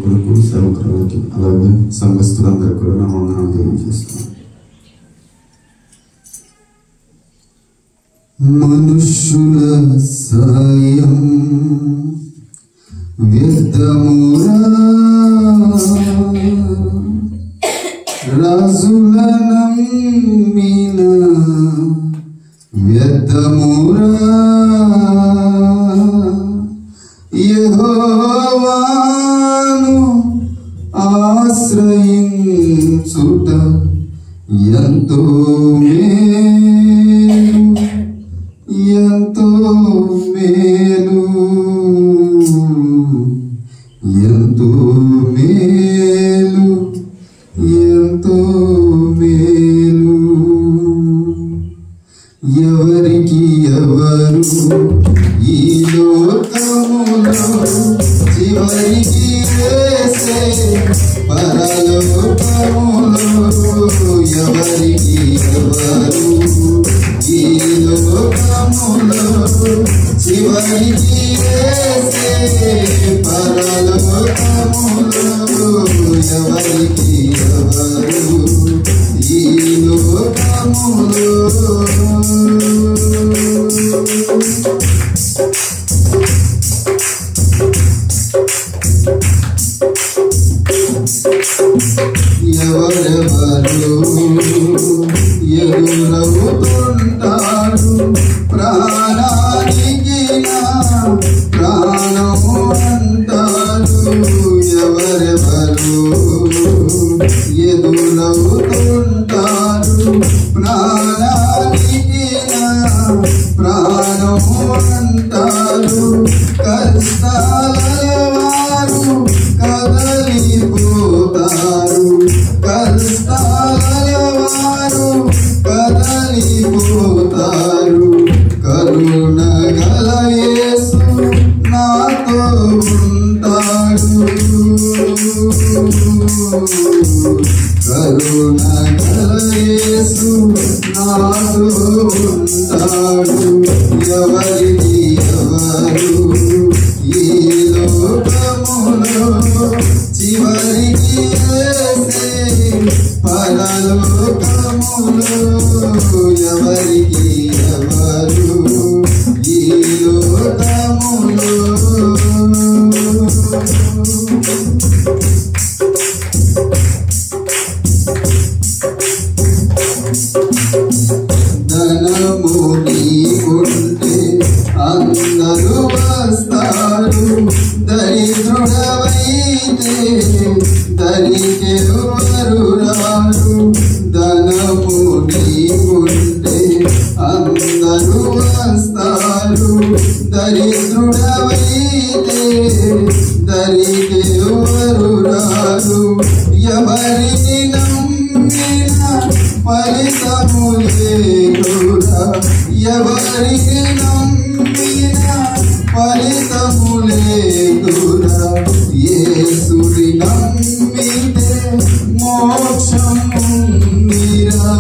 సేవకులకు సేవకులకి అలాగే సంఘస్థులందరూ కూడా నా వందనాలు తెలియజేస్తున్నాను. మనుష్యుల సాయం వ్యర్థమురా, రాజుల నమ్మిన వ్యర్థమురా, యెహోవాను ఆశ్రయించుట ఎంతో మేలు, ఎంతో మేలు, ఎంతో మేలు, ఎంతో మేలు. ఎవరికి ఎవరు ఈ లోకములో చివరికి వేసే పరలోకములో, ఎవరికి ఎవరు ఈ లోకములో చివరికి వేసే పరలోకములో, ఎవరికి ఎవరు ఈ లోకములో. ఎవరెవరు ఎదురవుతుంటారు ప్రాణానికి నా ప్రాణము అంటారు, ఎవరెవరు ఎదురవుతుంటారు ప్రాణానికి నా ప్రాణము అంటారు, కష్టాలలో వారు కదలిపోతారు, కష్టాలలో వారు కదలిపోతారు, కరుణ గల యేసు నాతో ఉంటాడు, కరుణ గల యేసు నాతో ఉంటాడు. ఎవరికి ఎవరు ఈ లోకములో చివరికి వేసే పరలోకములో, ఎవరికి ఎవరు ఈ లోకములో. ధనము నీకుంటే అందరూ వస్తారు, దరిద్రుడవైతే దరికెవరు రారు, ధనము నీకుంటే అందరూ వస్తారు, దరిద్రుడవైతే దరికెవరు రారు, ఎవరిని నమ్మిన ఫలితము లేదురా, ఎవరిని నమ్మిన ఫలితము లేదురా, యేసుని నమ్మితే మోక్షం ఉందిరా,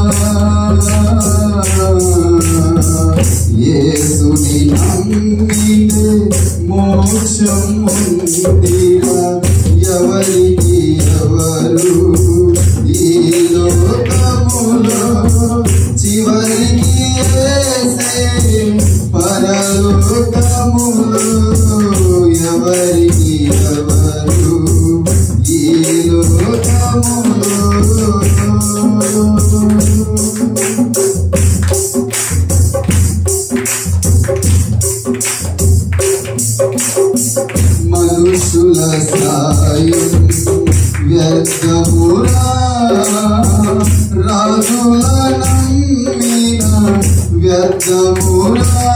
యేసుని నమ్మితే మోక్షం ఉందిరా. ఎవరికి ఎవరు ఈ లోకములో చివరికి వేసే పరలోకములో, ఎవరికి ఎవరు ఈ లోకములో. మనుషుల సాయం వ్యర్థమురా, రాజుల నమ్మిన వ్యర్థమురా,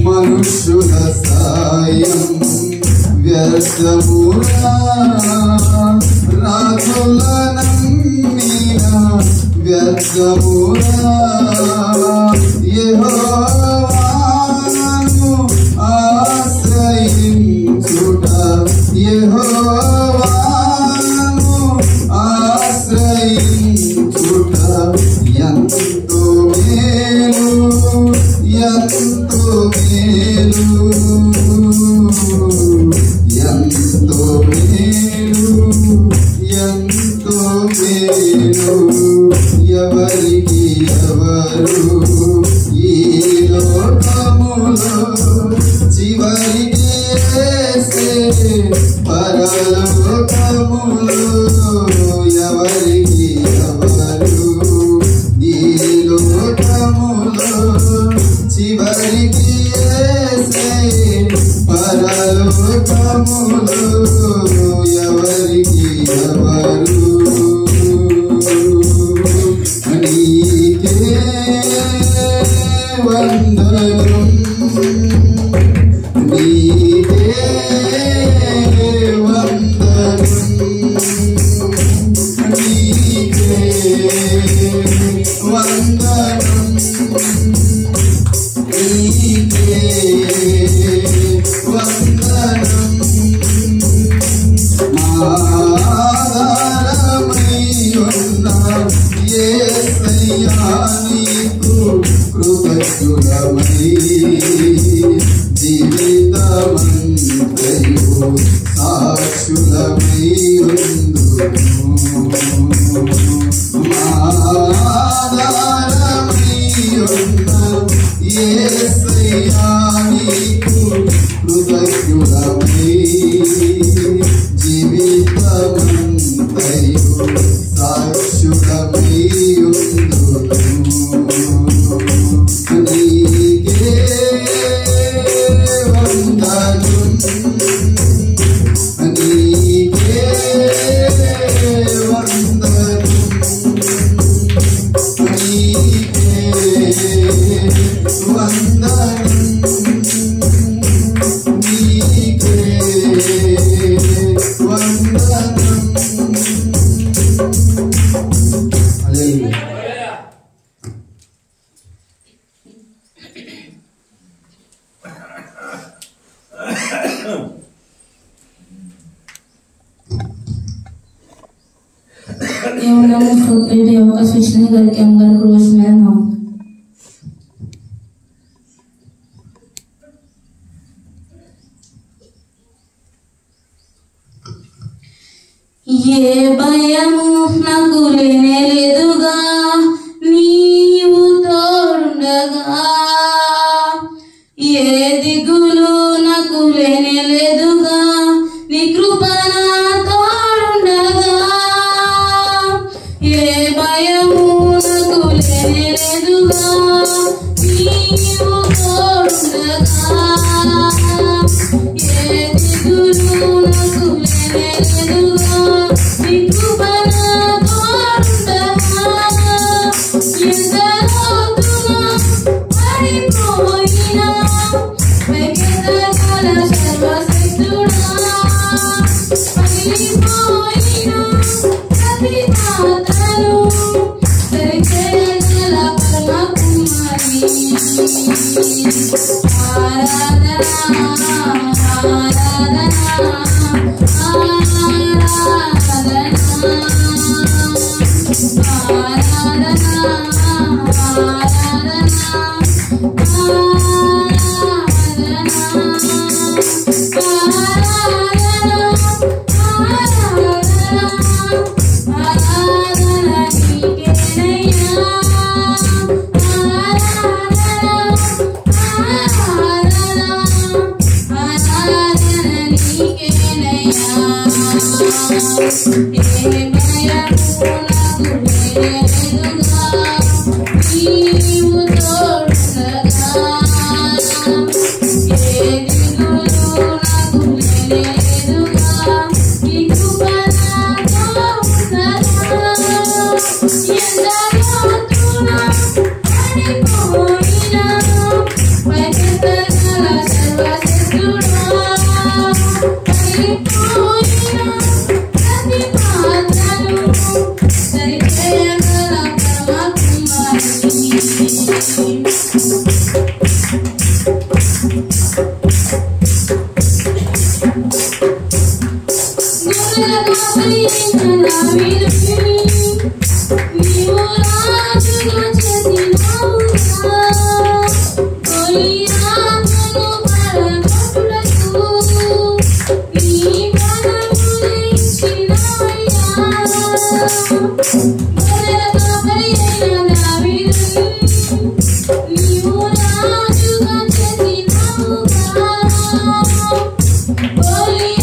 మనుషుల సాయం వ్యర్థమురా, రాజుల నమ్మిన వ్యర్థమురా, యెహోవాను ఆశ్రయించుట, యెహోవాను ఆశ్రయించుట ఎంతో మేలు, ఎంతో మేలు, ఎంతో మేలు. పరలోకములో ఎవరికి ఎవరు ఈ లోకములో చివరికి యేసే పరలోకములో ఎవరికి ఎవరు నీకే వందనం నీకే వందనం నీకే వందనం నీకే వందనం ఆధారమై ఉన్న యేసయ్యా నీకు కృతజ్ఞుడమై జీవితమంతయు సాక్షులమై ఉందుము ఆధారమై ఉన్న యేసయ్యా నీకు కృతజ్ఞుడమై జీవితమంతయు సాక్షులమై ఉందుము నీకే వందనం నీకే వందనం నీకే వందనం నీకే వందనం హల్లెలూయా. Et on a montré des réflexions avec un grand gros maintenant. ఏ భయము నాకు లేనేలేదుగా నీవు తోడుండగా ఏ దిగులు నాకు లేనేలేదుగా నీ కృప నా తోడుండగా ఏ భయము నాకు లేనేలేదుగా నీవు తోడుండగా ఏ దిగులు నాకు లేనేలేదుగా నీ కృప నా తోడుండగా ఎందరోతునా పడిపోయినా వెకెదగల సర్వశక్తుడా పగిలిపోయినా ప్రతి పాత్రను సరిచేయగల పరమ కుమారి ఆరాధన ఆరాధన Holy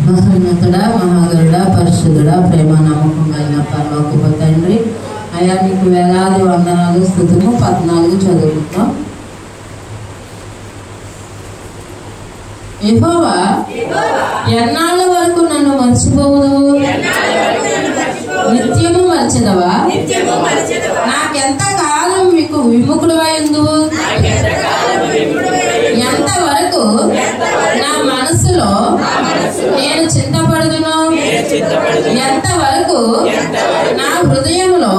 మహోన్నతుడా, మహాగరుడా, పరిశుద్ధుడా, ప్రేమ నమ్మకం కలిగిన పరలోకపు తండ్రి, అయ్యా నీకు వేలాది వందనాలు, స్తుతులు 14 చదువుకుంటాం. యెహోవా ఎన్నాళ్ళ వరకు నన్ను మర్చిపోవుదు? నిత్యము మర్చెదవా? నాకెంత కాలం మీకు విముఖుడవై ఉందువు? ఎంత వరకు నా మనసులో నేను చింతపడుదును? ఎంత వరకు నా హృదయంలో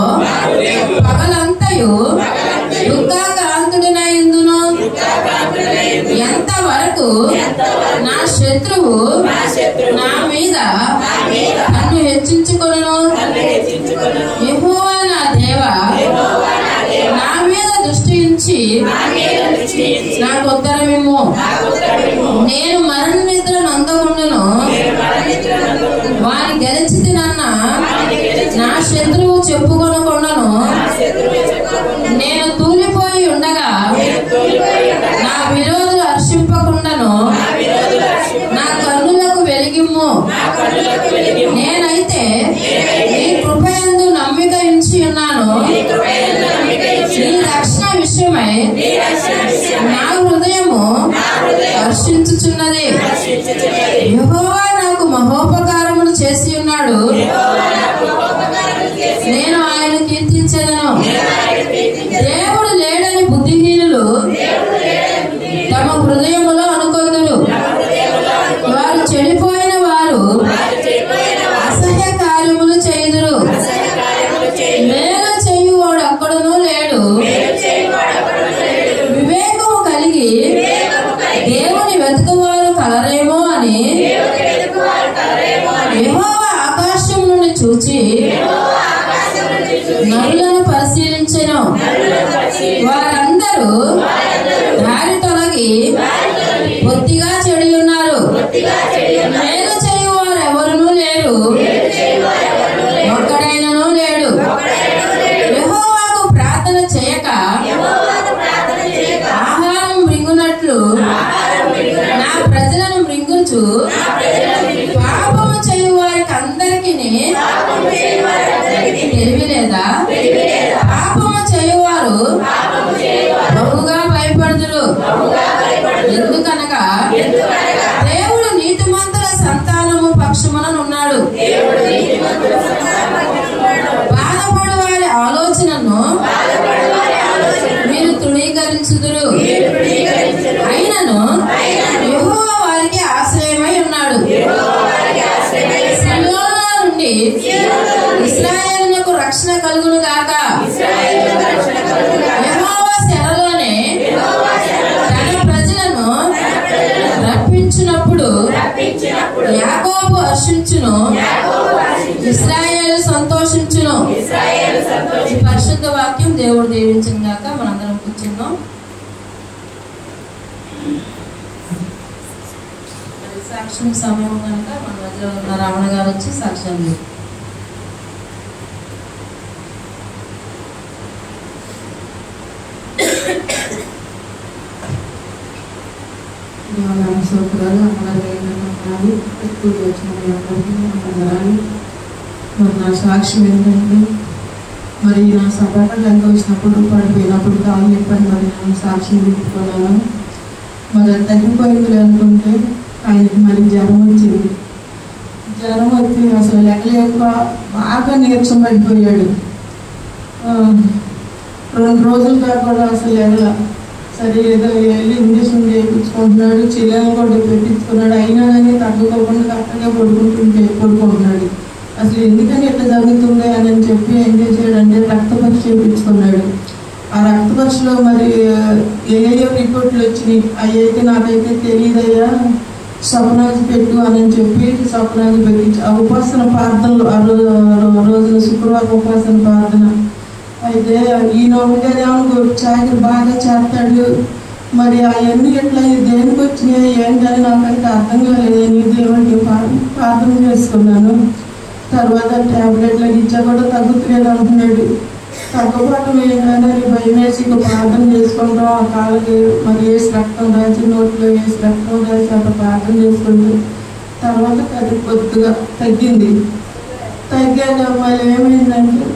పగలంతయు దుఃఖాక్రాంతుడినై ఉందును? ఎంత వరకు నా శత్రువు నా మీద నన్ను హెచ్చించుకొనును? యెహోవా నా దేవా, నా మీద దృష్టి ఉంచి నాకు ఉత్తరమిమ్ము. నేను మరణ నిద్ర నందకుండును. వారి గెలిచితినన్న నా శత్రువు చెప్పుకొనకుండాను. నేను తూలిపోయి ఉండగా నా విరోధులు హర్షింపకుండాను నా కన్నులకు వెలిగిమ్ము. నేనైతే నీ కృపయందు నమ్మిక ఉంచి ఉన్నాను. నీ రక్షణ విషయమై నా హృదయము హర్షించుచున్నది. యెహోవా నాకు మహోపకారములు చేసి ఉన్నాడు. నేను ఆయన కీర్తించెదను. దేవుడు లేడని బుద్ధిహీనులు తమ హృదయములో అనుకొందురు. వారు చెడిపోయిన వారు అసహ్య కార్యములు చేయుదురు. మేలు చేయువాడు అక్కడనూ లేడు. వివేకము కలిగి దేవుని వెతుకువారు కలరేమో అని యెహోవా ఆకాశం నుండి చూచి నరులను పరిశీలించెను. వారందరూ దారి తొలగి బొత్తిగా చెడి ఉన్నారు. మేలు చేయువారు ఎవరునూ లేరు, ఒక్కడైనను లేడు. యెహోవాకు ప్రార్థన చేయక ఆహారం మృంగునట్లు నా ప్రజలను మృంగుచు పాపము చేయు వారికి అందరికి తెలివి లేదా? పాపము చేయువారు బహుగా భయపడుదురు. ఎందుకనగా దేవుడు నీతిమంతుల సంతానము పక్షముననున్నాడు. బాధపడు వారి ఆలోచనను మీరు తృణీకరించుదురు. అయినను యెహోవా వారికి ఆశ్రయమై ఉన్నాడు. సియోనులో నుండి ఇశ్రాయేలునకు రక్షణ కలుగును గాక. యెహోవా శరణలోనే తన ప్రజలను రప్పించినప్పుడు యాకోబు హర్షించును, ఇశ్రాయేలు సంతోషించును. ఈ పరిశుద్ధ వాక్యం దేవుడు దీవించును గాక. మనందరం కూర్చున్నాం. సాక్ష్యం సమయం కనుక మన మధ్యలో ఉన్న రమణ గారు వచ్చి సాక్ష్యం సౌకర్యాలు అమలు ఎక్కువ వచ్చిన అందరాన్ని మరి నా సాక్ష్యం ఏంటంటే, మరి నా సభకు ఎంత వచ్చినప్పుడు పడిపోయినప్పుడు కాలు చెప్పండి మరి నేను సాక్ష్యం చెప్పుకున్నాను. మరి అది తగ్గిపోయింది అనుకుంటే ఆయనకి మరి జ్వరం వచ్చింది. జ్వరం వచ్చి అసలు లెక్కలేక బాగా నీరసం పడిపోయాడు. 2 రోజులు కాకుండా అసలు ఎగల. సరే ఏదో వెళ్ళి ఇంజక్షన్ చేయించుకుంటున్నాడు, చిల్లలు కూడా పెట్టించుకున్నాడు. అయినా కానీ తగ్గుకోకుండా అక్కడే పడుకుంటున్నాడు. అసలు ఎందుకని ఎట్లా జరుగుతుంది అని చెప్పి ఏం చేశాడంటే రక్త పరీక్ష చేయించుకున్నాడు. ఆ రక్త పరీక్షలో మరి ఏయో రిపోర్ట్లు వచ్చినాయి. అవి అయితే నాకైతే తెలియదయ్యా, స్వప్నాలు పెట్టు అని చెప్పి స్వప్నాలు పెట్టించి ఆ ఉపాసన ప్రార్థనలు ఆ రోజున శుక్రవారం ఉపాసన ప్రార్థన అయితే ఈయన ఉండేదేమో చాకరి బాగా చేస్తాడు. మరి అవన్నీ ఎట్లా దేనికి వచ్చినాయి ఏంటని నాకైతే అర్థం కాలేదు. నేను దేవుడికి ప్రార్థన చేసుకున్నాను. తర్వాత ట్యాబ్లెట్లు ఇచ్చా కూడా తగ్గుతలేదు అంటున్నాడు. తగ్గపాటు ఏంటంటే భయం వేసి ఇక ప్రార్థన చేసుకుంటాం. ఆ కాళ్ళకి మరి వేసి రక్తం రాసి నోట్లో వేసి రక్తం రాసి అట్లా ప్రార్థన చేసుకుంటూ తర్వాత అది కొద్దిగా తగ్గింది. తగ్గాక మళ్ళీ ఏమైందంటే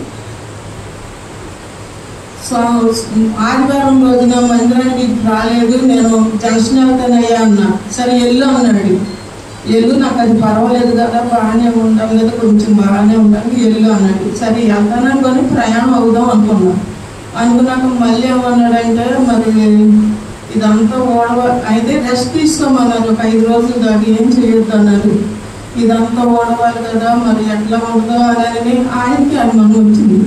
ఆదివారం రోజున మందిరానికి రాలేదు, నేను జంక్షన్ వెళ్తానయ్యా అన్నా. సరే వెళ్ళు అన్నాడు. వెళ్ళు, నాకు అది పర్వాలేదు కదా, బాగానే ఉంటాం కదా, కొంచెం బాగానే ఉంటాను, వెళ్ళు అన్నాడు. సరే వెళ్తాననుకొని ప్రయాణం అవుదాం అనుకున్నాక మళ్ళీ ఏమన్నాడంటే, మరి ఇదంతా అయితే రెస్ట్ తీసుకోమన్నారు. ఒక 5 రోజులు దాకా ఏం చేయొద్దు అన్నారు. ఇదంతా ఓడవాలి కదా, మరి ఎట్లా ఉంటుందో అని ఆయనకి అనుమానం వచ్చింది.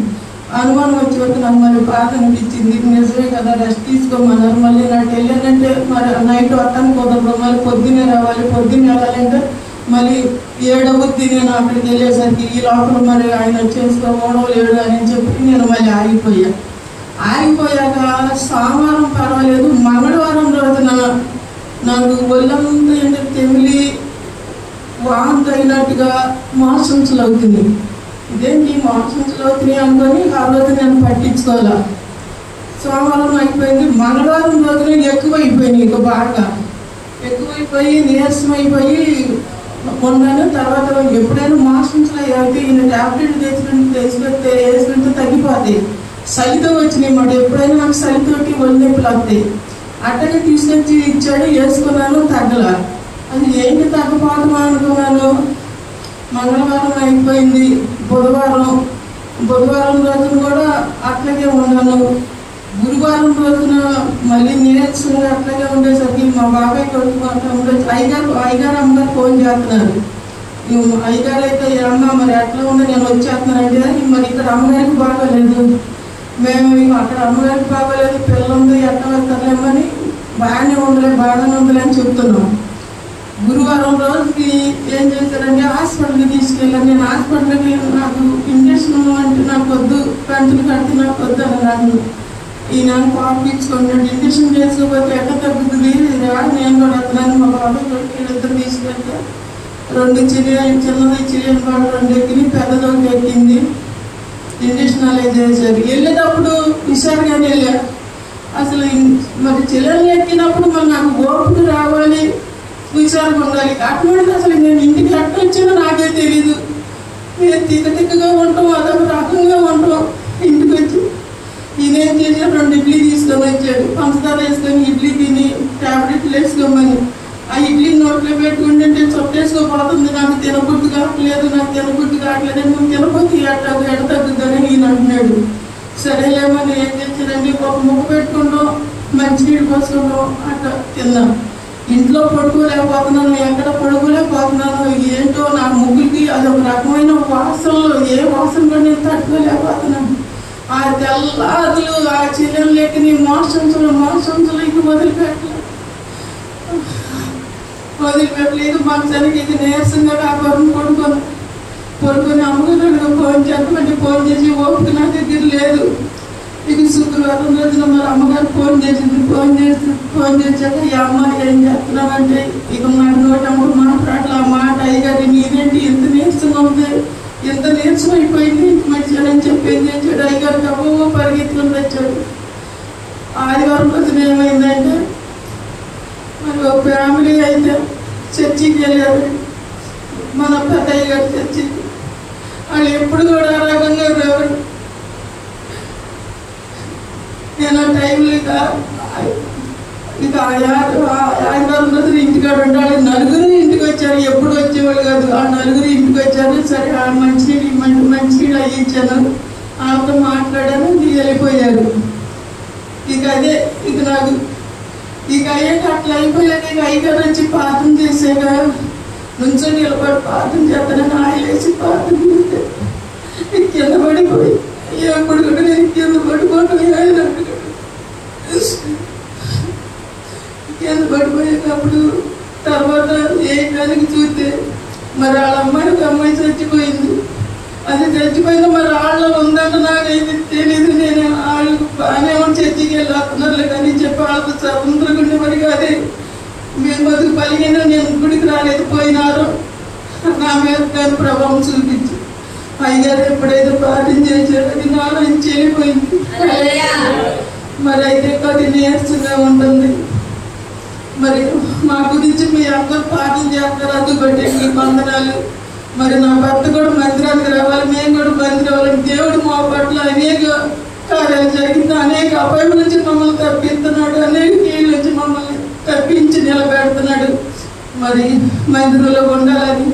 అనుమానం వచ్చేవరకు నాకు మళ్ళీ బాధ అనిపించింది. నిజమే కదా, రెస్ట్ తీసుకోమన్నారు. మళ్ళీ నాకు వెళ్ళానంటే మరి నైట్ వస్తాను కుదరదు, మళ్ళీ పొద్దున్నే రావాలి. పొద్దున్నే వెళ్ళాలంటే మళ్ళీ 7 అవుద్ది. నేను అక్కడికి వెళ్ళేసరికి ఈ లోపల మరి ఆయన చేసుకోవడం అని చెప్పి నేను మళ్ళీ ఆగిపోయాక సోమవారం పర్వాలేదు, మంగళవారం రోజున నాకు ఒళ్ళంతా ఏంటంటే తెమిలి వాంతి అయినట్టుగా మోషన్స్లు అవుతుంది. ఇదేంటి మోషన్స్లు అవుతున్నాయి అనుకొని ఆ రోజు నేను పట్టించుకోవాలా. సోమవారం అయిపోయింది, మంగళవారం రోజున ఎక్కువైపోయినాయి, ఇక బాగా ఎక్కువైపోయి నీరసం అయిపోయి ఉన్నాను. తర్వాత ఎప్పుడైనా మోషన్స్లో అయితే ఈయన ట్యాబ్లెట్ వేసుకుంటే తగ్గిపోతాయి. చలితో వచ్చినాయి మాట, ఎప్పుడైనా నాకు చలితోటి ఒళ్ళు నొప్పులు వస్తాయి. అట్టనే తీసుకొచ్చి ఇచ్చాడు, వేసుకున్నాను, తగ్గల. అది ఏంటి తగ్గపోతామా అనుకున్నాను. మంగళవారం అయిపోయింది, బుధవారం రోజున కూడా అట్లాగే ఉన్నాను. గురువారం రోజున మళ్ళీ నీరసంగా అట్లాగే ఉండేసరికి మా బాబాయ్ కొడుకు అయ్యగారు అమ్మగారు ఫోన్ చేస్తున్నారు. అయ్యగారు అయితే అమ్మ మరి ఎట్లా ఉందో నేను వచ్చేస్తున్నానంటే, మరి ఇక్కడ అమ్మగారికి బాగోలేదు, మేము అక్కడ అమ్మగారికి బాగోలేదు, పిల్లలు ఉంది ఎట్లా వెళ్తారులేమని బాగానే ఉందలే అని చెప్తున్నాం. గురువారం రోజుకి ఏం చేశారంటే హాస్పిటల్కి తీసుకెళ్ళాను. నేను హాస్పిటల్కి నాకు ఇంజక్షన్ అంటే నాకు వద్దు, కంచులు కడితే నాకు వద్దు అన్నాను. ఈయన పంపించుకున్నాడు. ఇంజక్షన్ చేసుకోకపోతే ఎట్లా తగ్గుతుంది, నేను కూడా వస్తున్నాను. మా బాబాయ్ కొడుకు తీసుకెళ్తే 2 చిన్నది చిలియన్ పాడు 2 ఎక్కింది, పెద్దదొకటి ఎక్కింది. ఇంజక్షన్ అలా చేశారు. వెళ్ళేటప్పుడు విశాఖగానే వెళ్ళా. అసలు మరి చిల్లలు ఎక్కినప్పుడు మరి నాకు ఓపిక రావాలి, విచారం ఉండాలి. అటువంటిది అసలు నేను ఇంటికి ఎట్లా వచ్చానో నాకే తెలీదు. నేను తిక్కగా ఉంటాం, అదొక రకంగా ఉంటాం. ఇంటికి వచ్చి ఈయనేం చేశాడు, 2 ఇడ్లీ తీసుకొని వచ్చాడు. పంచదార వేసుకొని ఇడ్లీ తిని ట్యాబ్లెట్లు వేసుకోమని. ఆ ఇడ్లీ నోట్లో పెట్టుకుంటే చొట్టేసుకోపోతుంది, నాకు తినబుద్ధి కావట్లేదు అని. నువ్వు తినబుద్ధి ఎడ తగ్గుద్దని ఈయన అంటున్నాడు. సరేలేమని ఏం చేశారండి, ఒక ముక్క పెట్టుకుంటాం, మంచినీళ్ళు పోసుకుంటాం, అట్లా తిన్నాం. ఇంట్లో పడుకోలేకపోతున్నాను, ఎక్కడ పడుకోలేకపోతున్నాను. ఏంటో నా ముగ్గురికి అదొక రకమైన వాసనలు, ఏ వాసన కూడా నేను తట్టుకోలేకపోతున్నాను. ఆ తెల్లాదులు ఆ చిల్లలు లేకని మోషన్స్లు ఇంక వదిలిపెట్టలేదు. మంచానికి ఇది నీరసంగా కాపాడు పడుకొని అమ్మగారు ఫోన్ చేస్తామంటే ఫోన్ చేసి ఓపిక నా దగ్గర లేదు. ఇక శుక్రవారం రోజున మరి అమ్మగారు ఫోన్ చేసింది. ఫోన్ చేశాక ఈ అమ్మాయి ఏం చేస్తున్నామంటే ఇక మరి నోటప్పుడు మాట్లాడలే. ఆ మాట అయ్యగారి నీదేంటి ఎంత నీరసంగా ఉంది, ఎంత నీరసం అయిపోయింది, మంచిగానని చెప్పి ఏం చేశాడు అయ్యగారికి అవ్వ పరిగెత్తుకుని వచ్చాడు. ఆదివారం రోజున ఏమైందంటే మరి ఒక ఫ్యామిలీ అయితే చర్చికి వెళ్ళారు, మన పెద్దయ్య గారి చర్చికి. వాళ్ళు ఎప్పుడు కూడా ఆ రకంగా రావరు. నేను ఆ టైంలో ఇక ఆదివారం రోజున ఇంటికాడ ఉండాలి. 4 ఇంటికి వచ్చారు, ఎప్పుడు వచ్చేవాళ్ళు కాదు. ఆ 4 ఇంటికి వచ్చారు. సరే ఆ మంచినీళ్ళు అయ్యించాను, వాళ్ళతో మాట్లాడాను, వెళ్ళిపోయారు. ఇక అదే నాకు అయ్యాక అట్లా అయిపోయాక ఇక అయ్యగారు వచ్చి ప్రార్థన చేసాక నుంచో నిలబడి ప్రార్థన చేస్తానని ఆయన వేసి ప్రార్థన చేస్తే కింద పడిపోయి ఎప్పుడు కూడా నేను కింద పడిపోతాను. ఆయన కింద పడిపోయేటప్పుడు తర్వాత ఏ దానికి చూస్తే మరి వాళ్ళ అమ్మాయి చచ్చిపోయింది. అది చచ్చిపోయింది, మరి వాళ్ళ ఉందంటే నాకైతే తెలీదు. నేను వాళ్ళు బాగానే చర్చికి వెళ్ళి వస్తున్నారు కానీ చెప్పి వాళ్ళతో స్వతంత్రంగా మరి కాదే మేము బతుకు పలిగిన నేను గుడికి రాలేదు. పోయినారు నా మీద దాని ప్రభావం చూపించి అయ్యారు ఎప్పుడైతే ప్రార్థన చేశారు అది నాలో నుంచి వెళ్ళిపోయింది. మరి అయితే కొద్ది నీరసంగా ఉంటుంది. మరి మా గురించి మీ అందరూ ప్రార్థన చేస్తారు, అందుకంటే మీ వందనాలు. మరి నా భర్త కూడా మందిరానికి రావాలి, మేము కూడా మందిరం రావాలని దేవుడు మా పట్ల అనేక కార్యాలు జరిగింది. అనేక అపాయం నుంచి మమ్మల్ని తప్పిస్తున్నాడు, అనేక కీళ్ళ నుంచి మమ్మల్ని తప్పించి నిలబెడుతున్నాడు. మరి మందిరంలో ఉండాలని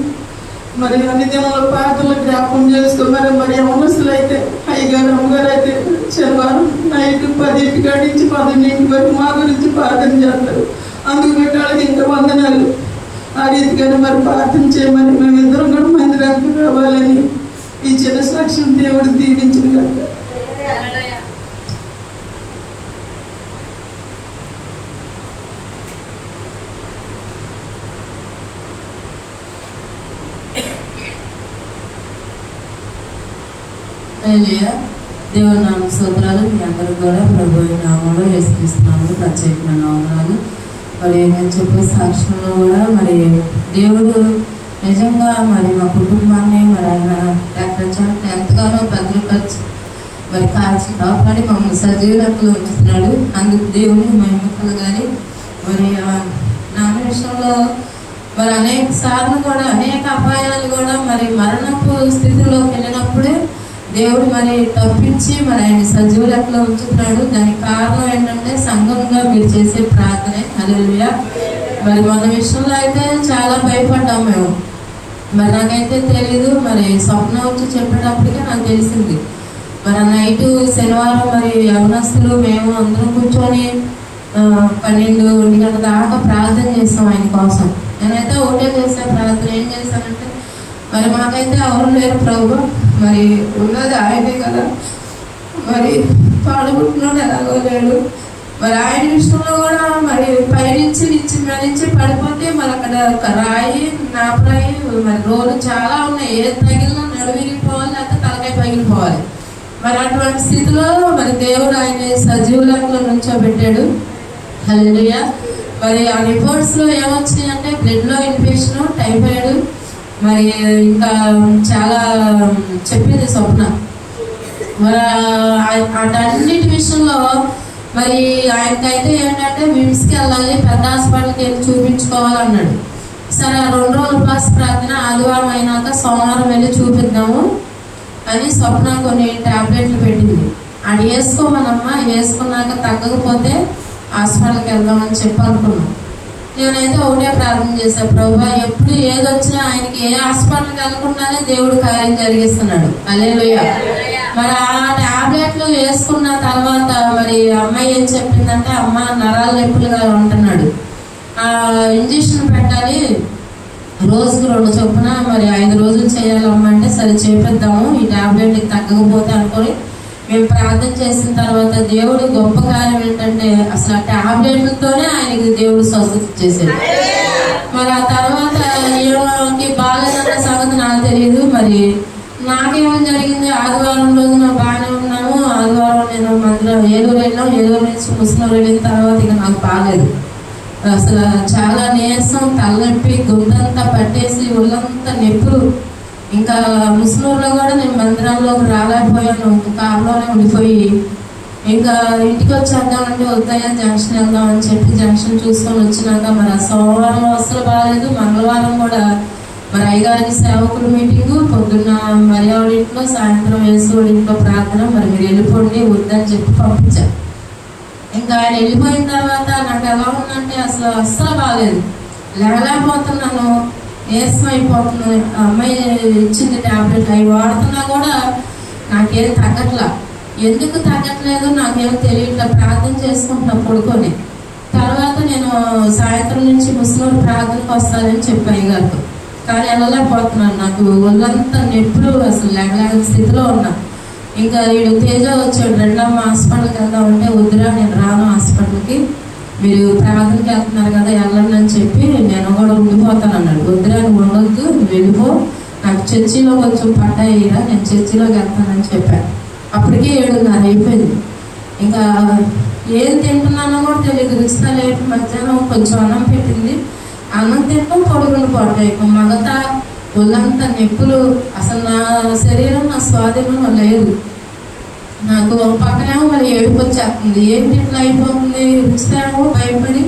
మరి అన్ని దినాల పాటలు జ్ఞాపకం చేసుకున్నారు. మరి అమస్తులు అయితే అయ్యగారు అమ్మగారు అయితే శనివారం నైట్ 10 గంటల నుంచి 12 వరకు మా గురించి ప్రార్థన చేస్తారు. అందుకు పెట్టాలని ఇంకా వందనాలు. ఆ రీతిగానే మరి ప్రార్థన చేయమని మేమిద్దరం కూడా మందిరానికి రావాలని ఈ చిన్న సాక్ష్యం దేవుడు దీవించిన కనుక దేవుని నామ స్తోత్రాలు. మీ అందరూ కూడా ప్రభు నామంలో యేసుక్రీస్తునామములో ప్రత్యేకమైన వందనాలు. మరి నేను చెప్పే సాక్ష్యంలో కూడా మరి దేవుడు నిజంగా మరి మా కుటుంబాన్ని మరి ఆయన ఎంతగానో భద్రపరిచి మరి కాల్చి కాపాడి మమ్మల్ని సజీవులకు ఉంచుతున్నాడు. అందుకు దేవుడిని మహిమలు. కానీ మరి నా విషయంలో మరి అనేక సార్లు కూడా అనేక అపాయాలు కూడా మరి మరణపు స్థితిలోకి వెళ్ళినప్పుడే దేవుడు మరి తప్పించి మరి ఆయన సజీవ లెక్కలో ఉంచుతున్నాడు. దానికి కారణం ఏంటంటే సంఘంగా మీరు చేసే ప్రార్థనే. హల్లెలూయా. మరి మన విషయంలో అయితే చాలా భయపడ్డాం మేము. మరి నాకైతే తెలీదు. మరి స్వప్నం వచ్చి చెప్పేటప్పటికే నాకు తెలిసింది. మరి నైట్ శనివారం మరి యవనస్తులు మేము అందరం కూర్చొని 12 గంటల దాకా ప్రార్థన చేస్తాం ఆయన కోసం. నేనైతే ఒకటే చేశాను ప్రార్థన. ఏం చేశానంటే మరి మాకైతే ఎవరు లేరు ప్రభు, మరి ఉన్నది ఆయనే కదా, మరి పాడుకుంటున్నాడు ఎలాగో లేడు. మరి ఆయన విషయంలో కూడా మరి పైనుంచి నుంచి పడిపోతే మరి అక్కడ రాయి నాపరాయి మరి రోలు చాలా ఉన్నాయి. ఏది తగిలినా నడువిరిగిపోవాలి, లేకపోతే తలకాయ పగిలిపోవాలి. మరి అటువంటి స్థితిలో మరి దేవుడు ఆయన సజీవులలో నుంచోబెట్టాడు. హల్లెలూయా. మరి ఆ రిపోర్ట్స్లో ఏమొచ్చినాయి అంటే బ్లడ్లో ఇన్ఫెక్షన్, టైఫాయిడ్, మరి ఇంకా చాలా చెప్పింది స్వప్న. మరి అటన్నిటి విషయంలో మరి ఆయనకైతే ఏంటంటే విమ్స్కి వెళ్ళాలి, పెద్ద హాస్పిటల్కి వెళ్ళి చూపించుకోవాలన్నాడు. సరే 2 రోజుల పాస్ ప్రార్థన, ఆదివారం అయినాక సోమవారం వెళ్ళి చూపిద్దాము అని స్వప్న కొన్ని టాబ్లెట్లు పెట్టింది. అది వేసుకోమనమ్మా, వేసుకున్నాక తగ్గకపోతే హాస్పిటల్కి వెళ్దామని చెప్పి అనుకున్నాం. నేనైతే ఒకటే ప్రార్థన చేశాను, ప్రభువా ఎప్పుడు ఏదొచ్చినా ఆయనకి ఏ హాస్పిటల్కి వెళ్ళకుండానే దేవుడు కార్యం జరిగిస్తున్నాడు. హల్లెలూయా. మరి ఆ టాబ్లెట్లు వేసుకున్న తర్వాత మరి అమ్మాయి ఏం చెప్పిందంటే, అమ్మ నరాల నొప్పులుగా ఉంటున్నాడు, ఇంజక్షన్ పెట్టాలి, రోజుకు 2 చొప్పున మరి 5 రోజులు చేయాలమ్మా అంటే సరే చేపిద్దాము, ఈ టాబ్లెట్కి తగ్గకపోతే అనుకొని మేము ప్రార్థన చేసిన తర్వాత దేవుడు గొప్ప కార్యం ఏంటంటే అసలు ఆ టాబ్లెట్లతోనే ఆయనకి దేవుడు స్వస్థత ఇచ్చేసాడు. మరి ఆ తర్వాత ఏమోకి బాగాలేదన్న సంగతి నాకు తెలియదు. మరి నాకేమో జరిగింది, ఆదివారం రోజున బాగానే ఉన్నాము. ఆదివారం నేను మందిరం ఏలూరు వెళ్ళాం, ఏలూరు నుంచి ముస్లిం వెళ్ళిన తర్వాత ఇక నాకు బాగాలేదు. అసలు చాలా నీరసం, తలనొప్పి, గొంతంతా పట్టేసి ఒళ్ళంతా నొప్పులు. ఇంకా ముస్లింలో కూడా నేను మందిరంలోకి రాలేకపోయాను, కారులోనే ఉండిపోయి ఇంకా ఇంటికి వచ్చేద్దామంటే వద్దయ్యా జంక్షన్ వెళ్దామని చెప్పి జంక్షన్ చూసుకొని వచ్చినాక మరి ఆ సోమవారం అసలు బాగాలేదు. మంగళవారం కూడా మరి అయ్యగారికి సేవకుల మీటింగు, పొద్దున్న మరి ఆవిడ ఇంట్లో, సాయంత్రం వేసుకోడి ఇంట్లో ప్రార్థన. మరి మీరు వెళ్ళిపోండి వద్దని చెప్పి పంపించారు. ఇంకా ఆయన వెళ్ళిపోయిన తర్వాత నాకు ఎలా ఉందంటే అస్సలు బాగాలేదు, లేకపోతున్నాను, నీరసం అయిపోతుంది. అమ్మాయి ఇచ్చింది టాబ్లెట్, అవి వాడుతున్నా కూడా నాకేం తగ్గట్లా. ఎందుకు తగ్గట్లేదు నాకేం తెలియట్లా. ప్రార్థన చేసుకుంటున్నా పడుకొని. తర్వాత నేను సాయంత్రం నుంచి ముస్లిం ప్రార్థనకు వస్తానని చెప్పాను గారితో, కానీ వెళ్ళలేకపోతున్నాను. నాకు ఒళ్ళంతా నొప్పులు, అసలు లేగలేని స్థితిలో ఉన్నా. ఇంకా వీడు తేజ వచ్చాడు, రెండమ్మ హాస్పిటల్కి వెళ్దామంటే వద్దురా నేను రాను హాస్పిటల్కి, మీరు ప్రార్థనకి వెళ్తున్నారు కదా వెళ్ళండి అని చెప్పి నేను కూడా ఉండిపోతాను అన్నాడు. వద్దురా నువ్వు ఉండొద్దు, నువ్వు వెళ్ళిపో, నాకు చర్చిలో కొంచెం పట్టాయిరా, నేను చర్చిలోకి వెళ్తానని చెప్పాను. అప్పటికే 7:30 అయిపోయింది. ఇంకా ఏం తింటున్నానో కూడా తెలియదు. రుచితా లేపు మధ్యాహ్నం కొంచెం అన్నం పెట్టింది, అన్నం తింటాం పొడుగుండి పోతాయి. మగతా ఒళ్ళంతా నొప్పులు, అసలు నా శరీరం నా స్వాధీనంలో లేదు. నాకు ఒక పక్కనేమో మరి ఏడుపు వచ్చేస్తుంది, ఏంటి ఇట్లా అయిపోతుంది. రుచితేమో భయపడి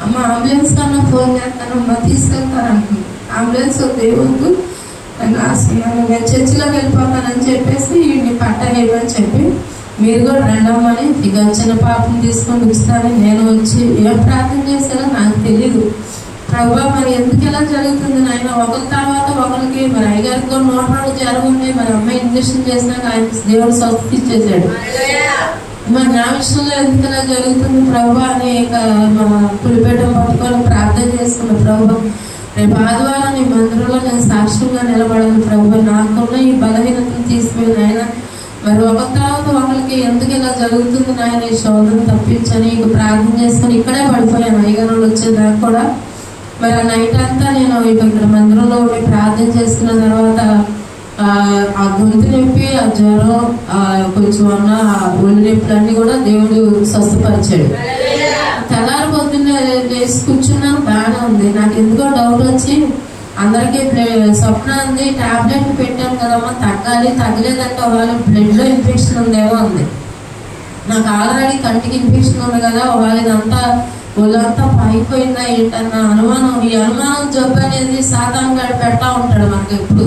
అమ్మ అంబులెన్స్ కన్నా ఫోన్ చేస్తానమ్మా తీసుకెళ్తానంటుంది. అంబులెన్స్ దేవుడు నన్ను నేను చర్చిలోకి వెళ్ళిపోతానని చెప్పేసి వీడిని పట్టలేదని చెప్పి మీరు కూడా రెండమ్మని ఇక చిన్న పాపను తీసుకొని వచ్చారని నేను వచ్చి ఏం ప్రార్థన చేశారో నాకు తెలీదు. ప్రభువా మరి ఎందుకు ఇలా జరుగుతుంది నాయన, ఒకరి తర్వాత ఒకరికి మరి అయ్యగారికి కూడా 102 జ్వరం ఉన్నాయి, మరి అమ్మాయి ఇంజక్షన్ చేసినాక ఆయన దేవుడు స్వస్థత ఇచ్చేసాడు. మరి నా విషయంలో ఎందుకు ఇలా జరుగుతుంది ప్రభువా అని ఇక మన పులిపేటం పట్టుకొని ప్రార్థన చేసుకున్న ప్రభువా రేపు ఆదివారం నీ మందిరంలో నేను సాక్ష్యంగా నిలబడాలి ప్రభువా, నాకున్న ఈ బలహీనతను తీసిపోయిన ఆయన మరి ఒకరి తర్వాత ఒకరికి ఎందుకు ఇలా జరుగుతుంది నాయన, ఈ శోధన తప్పించని ఇక ప్రార్థన చేసుకుని ఇక్కడే పడిపోయాను. అయ్యగారు వచ్చేదాకా కూడా మరి ఆ నైట్ అంతా నేను ఇక్కడ మందిరంలో ఉండి ప్రార్థన చేసుకున్న తర్వాత ఆ గొంతు నొప్పి, ఆ జ్వరం, కొంచెం ఉన్న ఒళ్ళు నొప్పులన్నీ కూడా దేవుడు స్వస్థపరిచాడు. తెల్లారి పొద్దున్నే లేచి కూర్చున్నాను, బాగానే ఉంది. నాకు ఎందుకో డౌట్ వచ్చి అందరికీ స్వప్న ఉంది టాబ్లెట్ పెట్టాను కదమ్మా తగ్గాలి, తగ్గలేదంటే ఒకవేళ బ్లడ్లో ఇన్ఫెక్షన్ ఉందేమో ఉంది. నాకు ఆల్రెడీ కంటికి ఇన్ఫెక్షన్ ఉంది కదా, ఒకవేళ ఇదంతా ఒళ్ళంతా పైపోయిందా ఏంటన్న అనుమానం. ఈ అనుమానం జబ్బు అనేది సాతాను గాడు పెడతా ఉంటాడు మనకి ఎప్పుడు.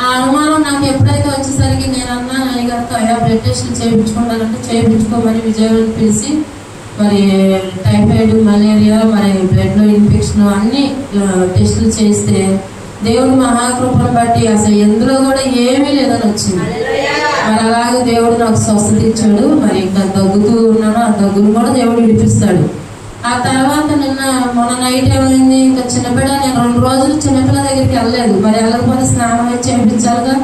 ఆ అనుమానం నాకు ఎప్పుడైతే వచ్చేసరికి నేను అన్నా అయ్యగారితో అయ్యా బ్లడ్ టెస్టులు చేయించుకుంటానంటే చేయించుకోమని విజయవాడ పిలిచి మరి టైఫాయిడ్, మలేరియా, మరి బ్లడ్లో ఇన్ఫెక్షన్ అన్ని టెస్టులు చేస్తే దేవుడు మహాకృపను బట్టి అసలు ఎందులో కూడా ఏమీ లేదని వచ్చింది. మరి అలాగే దేవుడు నాకు స్వస్థత ఇచ్చాడు. మరి ఇంకా దగ్గుతూ ఉన్నాను, ఆ దగ్గును కూడా దేవుడు విడిపిస్తాడు. ఆ తర్వాత మొన్న నైట్ ఏమైంది, ఇంకా చిన్నపిల్ల నేను 2 రోజులు చిన్నపిల్ల దగ్గరికి వెళ్ళలేదు. మరి వెళ్ళకపోతే స్నానం అయితే చేయించాలిగా,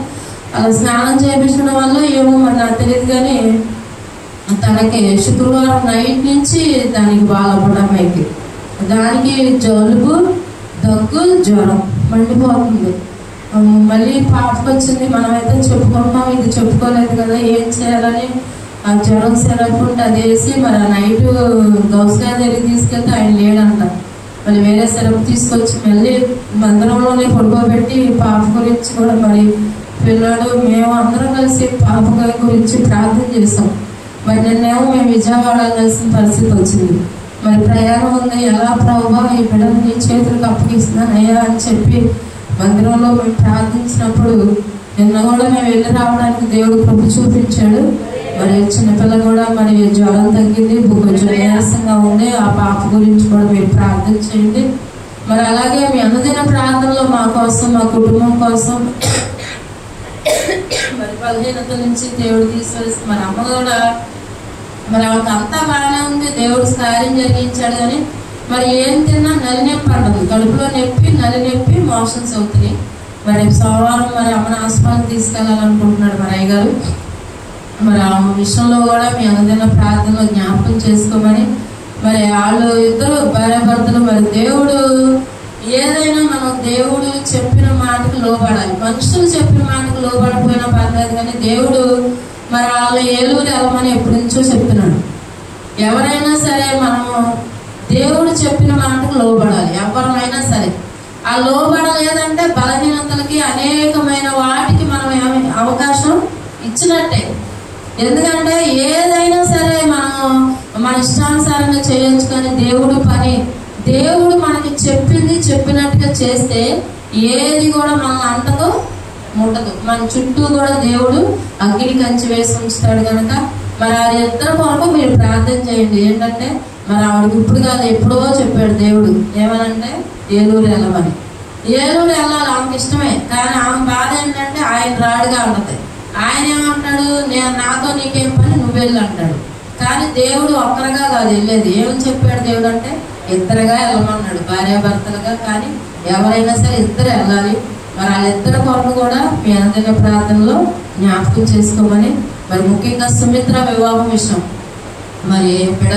అలా స్నానం చేయించడం వల్ల ఏమో మరి నాకు తెలియదు కానీ తనకి శుక్రవారం నైట్ నుంచి దానికి బాధపడమైంది. దానికి జలుబు, దగ్గు, జ్వరం మండిపోతుంది. మళ్ళీ పాపకు వచ్చింది, మనమైతే చెప్పుకుంటాం, ఇది చెప్పుకోలేదు కదా, ఏం చేయాలని ఆ జ్వరం సిరప్ ఉంటే అది వేసి మరి ఆ నైట్ గౌస్గా దగ్గరికి తీసుకెళ్తే ఆయన లేడంట. మళ్ళీ వేరే సిరప్ తీసుకొచ్చి మళ్ళీ మందిరంలోనే పడుకోబెట్టి పాప గురించి కూడా మరి పిల్లడు మేము అందరం కలిసి పాప గురించి ప్రార్థన చేసాం. మరి నిన్నేమో మేము విజయవాడ కలిసిన పరిస్థితి వచ్చింది. మరి ప్రయాణం ఉంది, ఎలా ప్రభువా ఈ బిడ్డను నీ చేతులకు అప్పగిస్తున్నాను అయ్యా అని చెప్పి మందిరంలో మేము ప్రార్థించినప్పుడు నిన్న కూడా మేము వెళ్ళి రావడానికి దేవుడు కృప చూపించాడు. మరి చిన్నపిల్ల కూడా మరి జ్వరం తగ్గింది, కొంచెం నీరసంగా ఉంది. ఆ పాప గురించి కూడా మీరు ప్రార్థన చేయండి. మరి అలాగే మీ అనుదిన ప్రార్థనలో మా కోసం, మా కుటుంబం కోసం మరి బలహీనత నుంచి దేవుడు తీసుకొచ్చి మరి అమ్మ కూడా మరి ఆమెకు అంతా బాగానే ఉంది, దేవుడు కార్యం జరిగించాడు. కానీ మరి ఏం తిన్నా నలి నొప్పి అంటది, కడుపులో నొప్పి, నలి నొప్పి, మోషన్స్ అవుతున్నాయి. మరి సోమవారం మరి అమ్మని హాస్పిటల్కి తీసుకెళ్ళాలనుకుంటున్నాడు మరి అయ్యగారు. మరి ఆ విషయంలో కూడా మీ అనుదిన ప్రార్థనలో జ్ఞాపకం చేసుకోమని మరి వాళ్ళు ఇద్దరు భార్యాభర్తలు మరి దేవుడు ఏదైనా మనం దేవుడు చెప్పిన మాటకు లోబడాలి. మనుషులు చెప్పిన మాటకు లోబడిపోయినా పర్లేదు కానీ దేవుడు మరి వాళ్ళు ఏలూరు వెళ్ళమని ఎప్పటి నుంచో చెప్తున్నాడు. ఎవరైనా సరే మనము దేవుడు చెప్పిన మాటకు లోబడాలి. ఎవరైనా సరే ఆ లోబడలేదంటే బలహీనతలకి అనేకమైన వాటికి మనం అవకాశం ఇచ్చినట్టే. ఎందుకంటే ఏదైనా సరే మనం మన ఇష్టానుసారంగా చేయొచ్చు, కానీ దేవుడు పని దేవుడు మనకి చెప్పింది చెప్పినట్టుగా చేస్తే ఏది కూడా మన అంటదో ముట్టదు. మన చుట్టూ కూడా దేవుడు అగ్ని కంచి వేసి ఉంచుతాడు కనుక మరి ఆ ఇద్దరు కొరకు మీరు ప్రార్థన చేయండి. ఏంటంటే మరి ఆవిడకి ఇప్పుడు కాదు ఎప్పుడో చెప్పాడు దేవుడు ఏమనంటే ఏలూరు వెళ్ళమని. ఏలూరు వెళ్ళాలి ఆమెకి ఇష్టమే, కానీ ఆమె బాధ ఏంటంటే ఆయన రాడుగా ఉంటుంది. ఆయన ఏమంటాడు, నేను నాతో నీకేం పని, నువ్వు వెళ్ళి అంటాడు. కానీ దేవుడు ఒక్కరుగా కాదు వెళ్ళేది. ఏమని చెప్పాడు దేవుడు అంటే ఇద్దరుగా వెళ్ళమన్నాడు, భార్యాభర్తలుగా. కానీ ఎవరైనా సరే ఇద్దరు వెళ్ళాలి. మరి వాళ్ళిద్దరి కొరకు కూడా మీ అందరి ప్రార్థనలో జ్ఞాపకం చేసుకోమని మరి ముఖ్యంగా సుమిత్ర వివాహం విషయం మరి బిడ్డ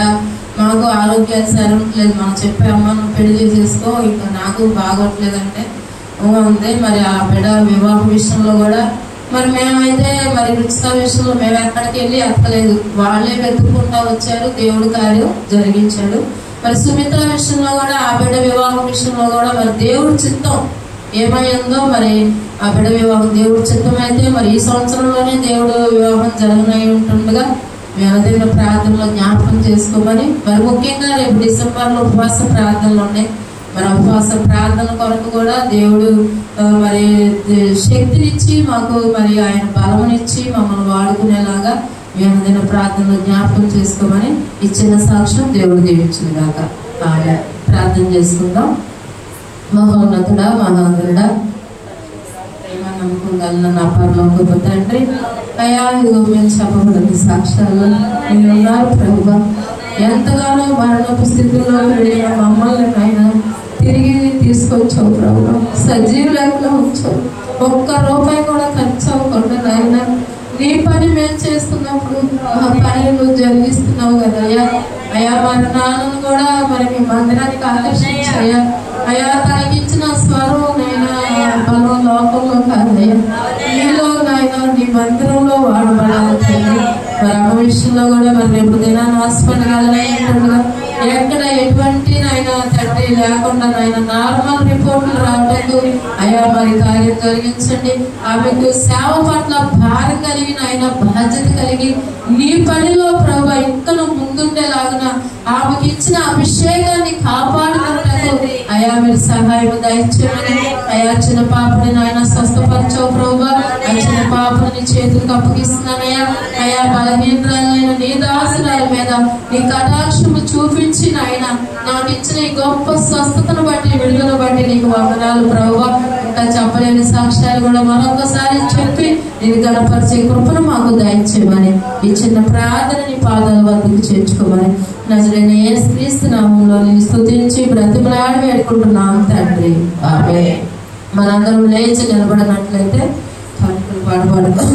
మాకు ఆరోగ్యాలు సరవట్లేదు, మనం చెప్పామా నువ్వు పెళ్లి చేసేసుకో, ఇంకా నాకు బాగోట్లేదంటే ఉంది. మరి ఆ బిడ్డ వివాహ విషయంలో కూడా మరి మేమైతే మరి రుచిత విషయంలో మేము ఎక్కడికి వెళ్ళి ఎక్కలేదు, వాళ్ళే వెతుక్కుంటా వచ్చారు, దేవుడు కార్యం జరిగించాడు. మరి సుమిత్ర విషయంలో కూడా ఆ బిడ్డ వివాహం విషయంలో కూడా మరి దేవుడి చిత్తం ఏమైందో మరి ఆ బిడ్డ వివాహం దేవుడి చిత్తం అయితే మరి ఈ సంవత్సరంలోనే దేవుడు వివాహం జరగనై ఉంటుండగా మీ అనుదిన ప్రార్థనలో జ్ఞాపకం చేసుకోమని మరి ముఖ్యంగా రేపు డిసెంబర్లో ఉపవాస ప్రార్థనలు ఉన్నాయి. మరి ఉపవాస ప్రార్థన కొరకు కూడా దేవుడు మరి శక్తినిచ్చి మాకు మరి ఆయన బలమునిచ్చి మమ్మల్ని వాడుకునేలాగా ఏదైనా ప్రార్థనలో జ్ఞాపకం చేసుకోమని ఇచ్చిన సాక్ష్యం దేవుడు దీవించింది కాక. ఆమె ప్రార్థన చేసుకుందాం. మహోన్నతుడా, మహాంతుడా, ప్రేమ నమ్మకం కలిగిన నా పరలోకపు తండ్రి, అయ్యా ఇదిగో మేము చెప్పబడిన సాక్ష్యాలు మీరు ఉన్నారు ప్రభువా. ఎంతగానో మరణపు స్థితిలో వెళ్ళిన మమ్మల్ని అయినా తిరిగి తీసుకొచ్చావు ప్రభువా. సజీవ లెక్కలో ఉంచావు. ఒక్క రూపాయి కూడా ఖర్చు అవ్వకుండా నాయన నీ పని మేము చేస్తున్నప్పుడు ఆ పని నువ్వు జరిగిస్తున్నావు కదా అయ్యా. అయ్యా మరి నాన్నను కూడా మరి మీ మందిరానికి ఆకర్షించాయా అయ్యా. తనకిచ్చిన స్వరం నైనా బలం లోకంలో కాదయ్యా, నీలో నాయన నీ మందిరంలో వాడబడాలి. మరి ఆ విషయంలో కూడా మరి రేపు దినాన్ని ఆస్పడగలగా ఎక్కడ ఎటువంటి నైనా తండ్రి లేకుండా నాయన నార్మల్ రిపోర్టులు రావట్లేదు అయ్యా. మరి కార్యం జరిగించండి. ఆమెకు సేవ పట్ల భారం కలిగిన ఆయన బాధ్యత కలిగి నీ పనిలో ప్రభు ఇంకను ముందుండేలాగా ఆమెకి ఇచ్చిన అభిషేకాన్ని కాపాడుకుంటూ అయా మీరు సహాయం దయచేయమని అయా. చిన్న పాపని నాయన స్వస్థపరచవు ప్రభు. ఆ చిన్న పాపని చేతులకు అప్పగిస్తున్నానయ్యా. అయా బలహీనరాలైన నీ దాసురాల మీద నీ కటాక్షము చూపించి నాయన నాకు ఇచ్చిన ఈ గొప్ప స్వస్థతను బట్టి విడుదల బట్టి నీకు వందనాలు ప్రభు. ఇంకా చెప్పలేని సాక్ష్యాలు కూడా మరొకసారి చెప్పి నేను గణపరిచే కృపను మాకు దయచేయమని ఈ చిన్న ప్రార్థనని పాదాల వద్దకు చేర్చుకోమని నజరైన యేసుక్రీస్తు నామములో నేను స్తుతించి బ్రతిమలాడి వేడుకుంటున్నాం తండ్రి, ఆమేన్. మనందరం లేచి నిలబడినట్లయితే పాటలు పాడుకో.